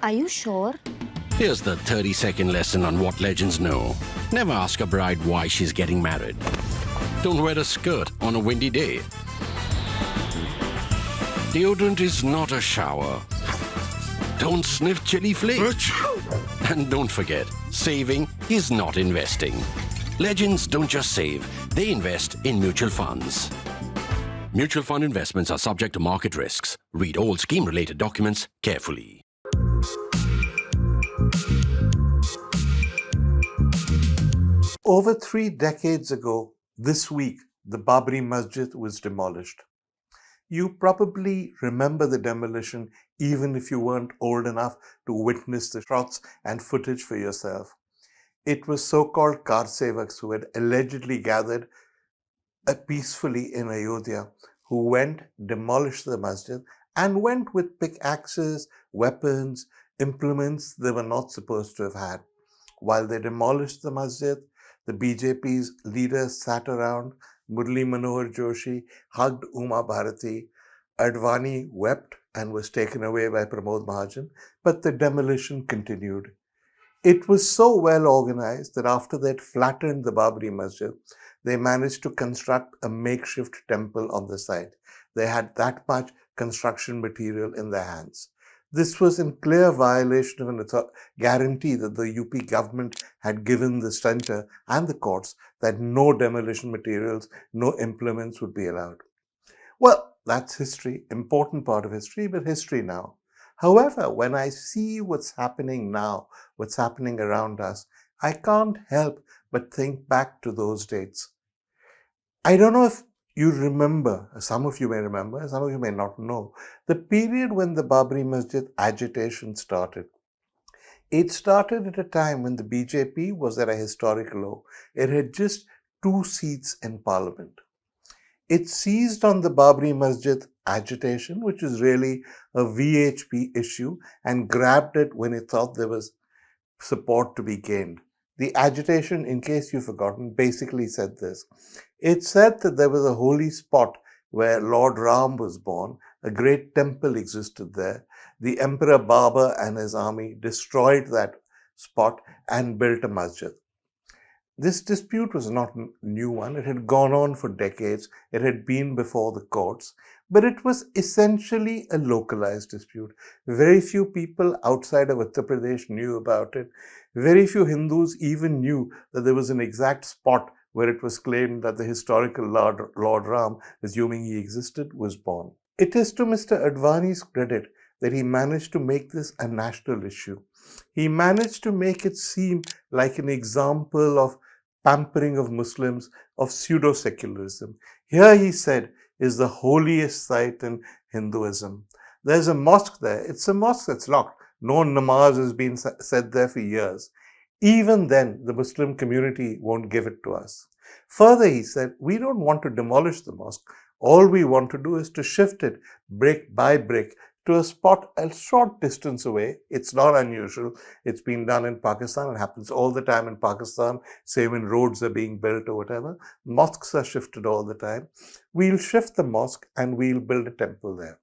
Are you sure? Here's the 30-second lesson on what legends know. Never ask a bride why she's getting married. Don't wear a skirt on a windy day. Deodorant is not a shower. Don't sniff chili flakes. And don't forget, saving is not investing. Legends don't just save, they invest in mutual funds. Mutual fund investments are subject to market risks. Read all scheme-related documents carefully. Over 3 decades ago, this week, the Babri Masjid was demolished. You probably remember the demolition even if you weren't old enough to witness the shots and footage for yourself. It was so-called car sevaks who had allegedly gathered peacefully in Ayodhya, who went, demolished the masjid, and went with pickaxes, weapons, implements they were not supposed to have had. While they demolished the masjid, the BJP's leaders sat around. Murli Manohar Joshi hugged Uma Bharati. Advani wept and was taken away by Pramod Mahajan, but the demolition continued. It was so well organized that after they'd flattened the Babri Masjid, they managed to construct a makeshift temple on the site. They had that much construction material in their hands. This was in clear violation of a guarantee that the UP government had given the center and the courts that no demolition materials, no implements would be allowed. Well, that's history, important part of history, but history now. However, when I see what's happening now, what's happening around us, I can't help but think back to those dates. I don't know if you remember, some of you may remember, some of you may not know, the period when the Babri Masjid agitation started. It started at a time when the BJP was at a historic low. It had just 2 seats in parliament. It seized on the Babri Masjid agitation, which is really a VHP issue, and grabbed it when it thought there was support to be gained. The agitation, in case you've forgotten, basically said this. It said that there was a holy spot where Lord Ram was born. A great temple existed there. The Emperor Babur and his army destroyed that spot and built a masjid. This dispute was not a new one. It had gone on for decades. It had been before the courts. But it was essentially a localized dispute. Very few people outside of Uttar Pradesh knew about it. Very few Hindus even knew that there was an exact spot where it was claimed that the historical Lord Ram, assuming he existed, was born. It is to Mr. Advani's credit that he managed to make this a national issue. He managed to make it seem like an example of pampering of Muslims, of pseudo-secularism. Here, he said, is the holiest site in Hinduism. There's a mosque there. It's a mosque that's locked. No namaz has been said there for years. Even then, the Muslim community won't give it to us. Further, he said, we don't want to demolish the mosque. All we want to do is to shift it brick by brick to a spot a short distance away. It's not unusual. It's been done in Pakistan. It happens all the time in Pakistan, say when roads are being built or whatever. Mosques are shifted all the time. We'll shift the mosque and we'll build a temple there.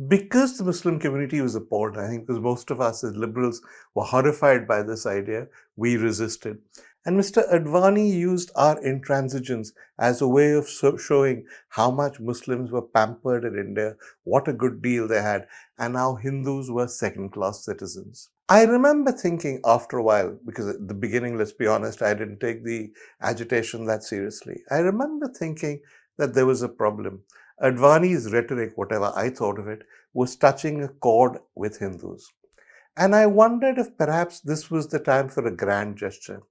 Because the Muslim community was appalled, I think because most of us as liberals were horrified by this idea, we resisted. And Mr. Advani used our intransigence as a way of showing how much Muslims were pampered in India, what a good deal they had, and how Hindus were second-class citizens. I remember thinking after a while, because at the beginning, let's be honest, I didn't take the agitation that seriously. I remember thinking that there was a problem. Advani's rhetoric, whatever I thought of it, was touching a chord with Hindus. And I wondered if perhaps this was the time for a grand gesture.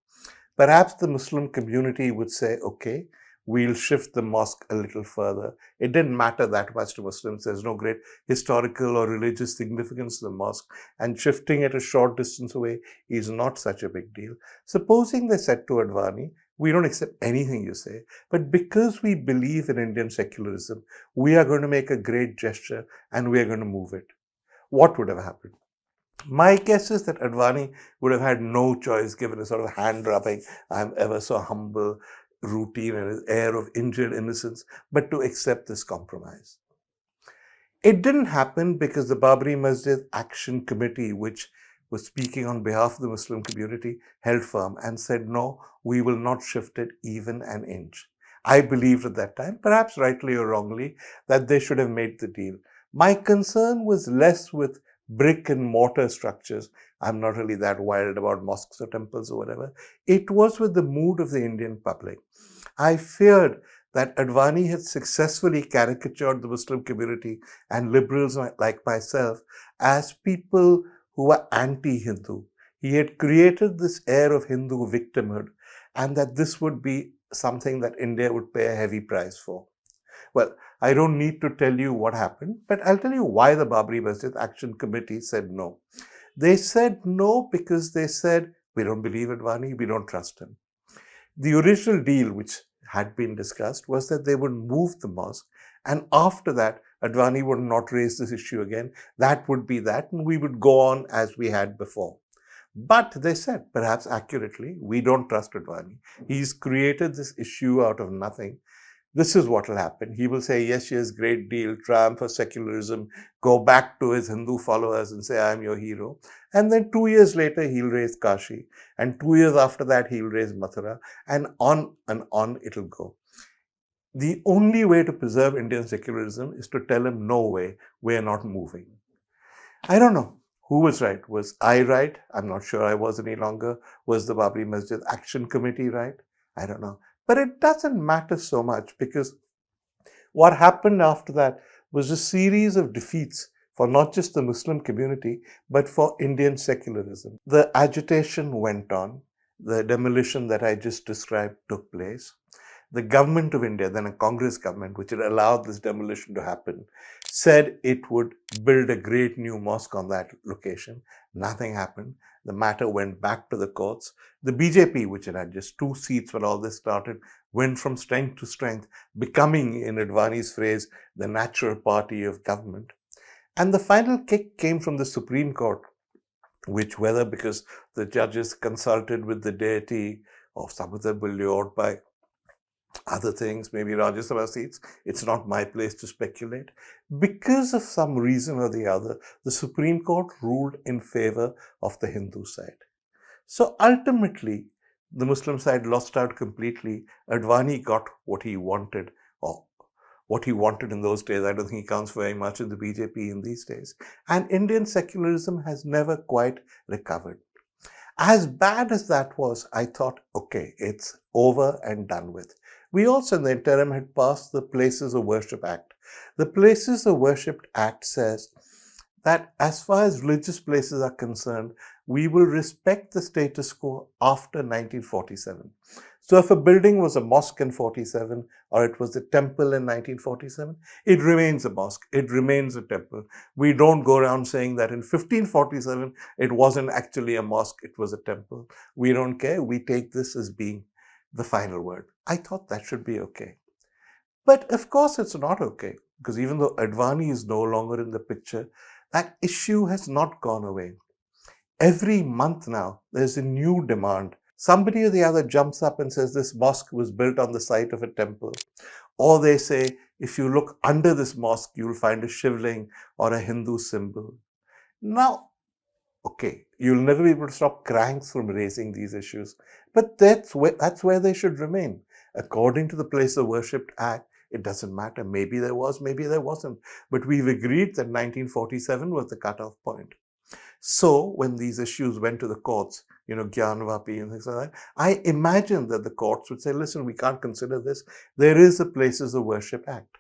Perhaps the Muslim community would say, okay, we'll shift the mosque a little further. It didn't matter that much to Muslims. There's no great historical or religious significance to the mosque, and shifting it a short distance away is not such a big deal. Supposing they said to Advani, we don't accept anything you say, but because we believe in Indian secularism, we are going to make a great gesture and we are going to move it. What would have happened? My guess is that Advani would have had no choice, given his sort of hand-rubbing, I'm ever so humble, routine and his air of injured innocence, but to accept this compromise. It didn't happen because the Babri Masjid Action Committee, which was speaking on behalf of the Muslim community, held firm and said, no, we will not shift it even an inch. I believed at that time, perhaps rightly or wrongly, that they should have made the deal. My concern was less with brick and mortar structures. I'm not really that wild about mosques or temples or whatever. It was with the mood of the Indian public. I feared that Advani had successfully caricatured the Muslim community and liberals like myself as people who were anti-Hindu. He had created this air of Hindu victimhood, and that this would be something that India would pay a heavy price for. Well, I don't need to tell you what happened, but I'll tell you why the Babri Masjid Action Committee said no. They said no because they said, we don't believe Advani, we don't trust him. The original deal, which had been discussed, was that they would move the mosque, and after that, Advani would not raise this issue again. That would be that, and we would go on as we had before. But they said, perhaps accurately, we don't trust Advani. He's created this issue out of nothing. This is what will happen. He will say, yes, yes, great deal, triumph of secularism, go back to his Hindu followers and say, I'm your hero. And then 2 years later, he'll raise Kashi. And 2 years after that, he'll raise Mathura. And on it'll go. The only way to preserve Indian secularism is to tell him, no way, we're not moving. I don't know. Who was right? Was I right? I'm not sure I was any longer. Was the Babri Masjid Action Committee right? I don't know. But it doesn't matter so much, because what happened after that was a series of defeats for not just the Muslim community, but for Indian secularism. The agitation went on. The demolition that I just described took place. The government of India, then a Congress government, which had allowed this demolition to happen, said it would build a great new mosque on that location. Nothing happened. The matter went back to the courts. The BJP, which had just 2 seats when all this started, went from strength to strength, becoming, in Advani's phrase, the natural party of government. And the final kick came from the Supreme Court, which, whether because the judges consulted with the deity or some of them were lured by other things, maybe Rajya Sabha seats, it's not my place to speculate. Because of some reason or the other, the Supreme Court ruled in favor of the Hindu side. So ultimately, the Muslim side lost out completely. Advani got what he wanted, or what he wanted in those days. I don't think he counts very much in the BJP in these days. And Indian secularism has never quite recovered. As bad as that was, I thought, okay, it's over and done with. We also in the interim had passed the Places of Worship Act. The Places of Worship Act says that as far as religious places are concerned, we will respect the status quo after 1947. So if a building was a mosque in 47 or it was a temple in 1947, it remains a mosque, it remains a temple. We don't go around saying that in 1547 it wasn't actually a mosque, it was a temple. We don't care, we take this as being the final word. I thought that should be okay. But of course it's not okay, because even though Advani is no longer in the picture, that issue has not gone away. Every month now, there's a new demand. Somebody or the other jumps up and says this mosque was built on the site of a temple. Or they say, if you look under this mosque, you'll find a shivling or a Hindu symbol. Now, okay, you'll never be able to stop cranks from raising these issues, but that's where they should remain. According to the Place of Worship Act, it doesn't matter. Maybe there was, maybe there wasn't. But we've agreed that 1947 was the cutoff point. So when these issues went to the courts, Gyanvapi and things like that, I imagined that the courts would say, listen, we can't consider this. There is a Places of Worship Act.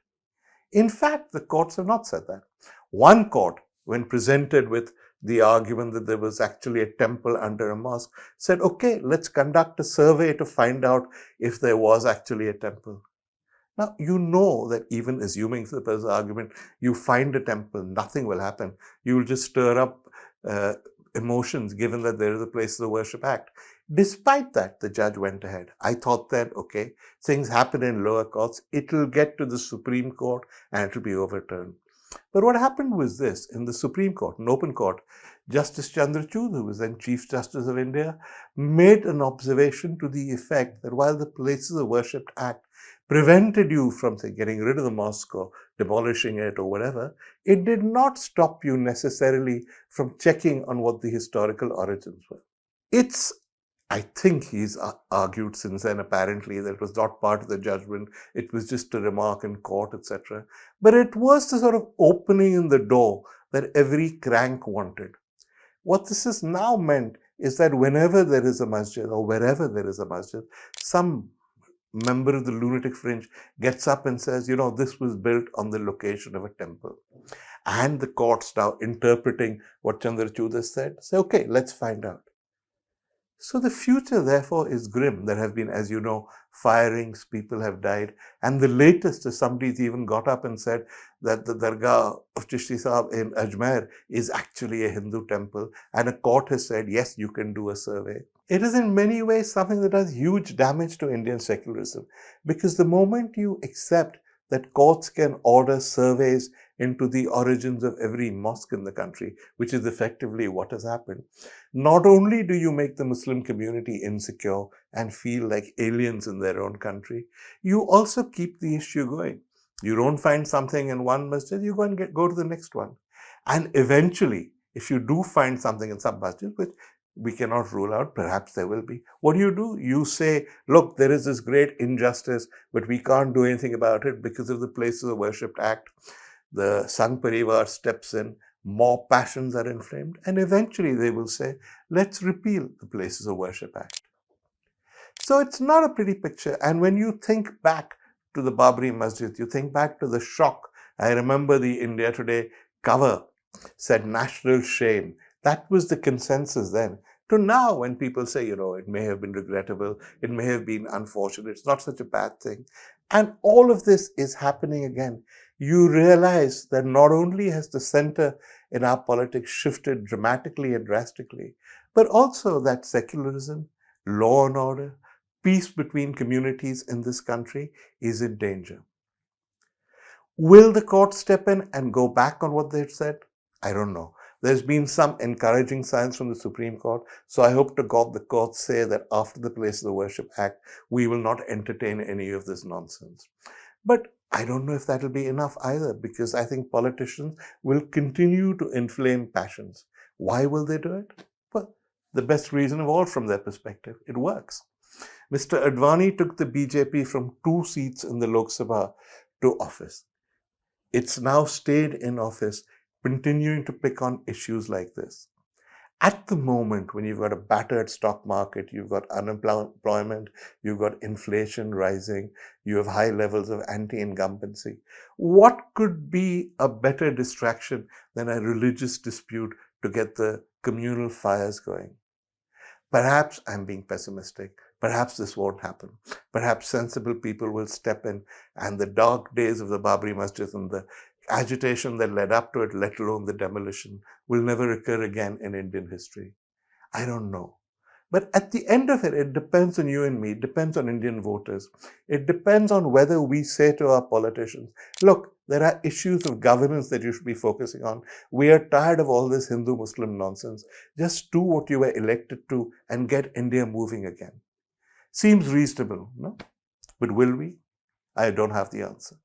In fact, the courts have not said that. One court, when presented with the argument that there was actually a temple under a mosque, said, okay, let's conduct a survey to find out if there was actually a temple. Now, you know that even assuming for the purpose of argument, you find a temple, nothing will happen. You will just stir up emotions, given that there is a Places of Worship Act. Despite that, the judge went ahead. I thought that, okay, things happen in lower courts, it will get to the Supreme Court and it will be overturned. But what happened was this: in the Supreme Court, an open court, Justice Chandrachud, who was then Chief Justice of India, made an observation to the effect that while the Places of Worship Act prevented you from, say, getting rid of the mosque or demolishing it or whatever, it did not stop you necessarily from checking on what the historical origins were. I think he's argued since then, apparently, that it was not part of the judgment, it was just a remark in court, etc. But it was the sort of opening in the door that every crank wanted. What this has now meant is that whenever there is a masjid or wherever there is a masjid, some member of the lunatic fringe gets up and says, this was built on the location of a temple. And the courts now interpreting what Chandrachud has said, say, okay, let's find out. So the future, therefore, is grim. There have been, as you know, firings, people have died. And the latest is somebody's even got up and said that the Dargah of Chishti Sahib in Ajmer is actually a Hindu temple. And a court has said, yes, you can do a survey. It is in many ways something that does huge damage to Indian secularism. Because the moment you accept that courts can order surveys into the origins of every mosque in the country, which is effectively what has happened, not only do you make the Muslim community insecure and feel like aliens in their own country, you also keep the issue going. You don't find something in one masjid, you go and go to the next one. And eventually, if you do find something in some masjid, which we cannot rule out, perhaps there will be, what do? You say, look, there is this great injustice, but we can't do anything about it because of the Places of Worship Act. The Sangh Parivar steps in, more passions are inflamed, and eventually they will say, let's repeal the Places of Worship Act. So it's not a pretty picture. And when you think back to the Babri Masjid, you think back to the shock. I remember the India Today cover said national shame. That was the consensus then. To now, when people say, it may have been regrettable, it may have been unfortunate, it's not such a bad thing. And all of this is happening again. You realize that not only has the center in our politics shifted dramatically and drastically, but also that secularism, law and order, peace between communities in this country is in danger. Will the court step in and go back on what they've said? I don't know. There's been some encouraging signs from the Supreme Court, so I hope to God the courts say that after the Places of Worship Act, we will not entertain any of this nonsense. But I don't know if that'll be enough either, because I think politicians will continue to inflame passions. Why will they do it? Well, the best reason of all from their perspective, it works. Mr. Advani took the BJP from 2 seats in the Lok Sabha to office. It's now stayed in office, continuing to pick on issues like this. At the moment, when you've got a battered stock market, you've got unemployment, you've got inflation rising, you have high levels of anti-incumbency, what could be a better distraction than a religious dispute to get the communal fires going? Perhaps I'm being pessimistic. Perhaps this won't happen. Perhaps sensible people will step in, and the dark days of the Babri Masjid and the agitation that led up to it, let alone the demolition, will never occur again in Indian history. I don't know. But at the end of it, it depends on you and me. It depends on Indian voters. It depends on whether we say to our politicians, look, there are issues of governance that you should be focusing on. We are tired of all this Hindu-Muslim nonsense. Just do what you were elected to and get India moving again. Seems reasonable, no? But will we? I don't have the answer.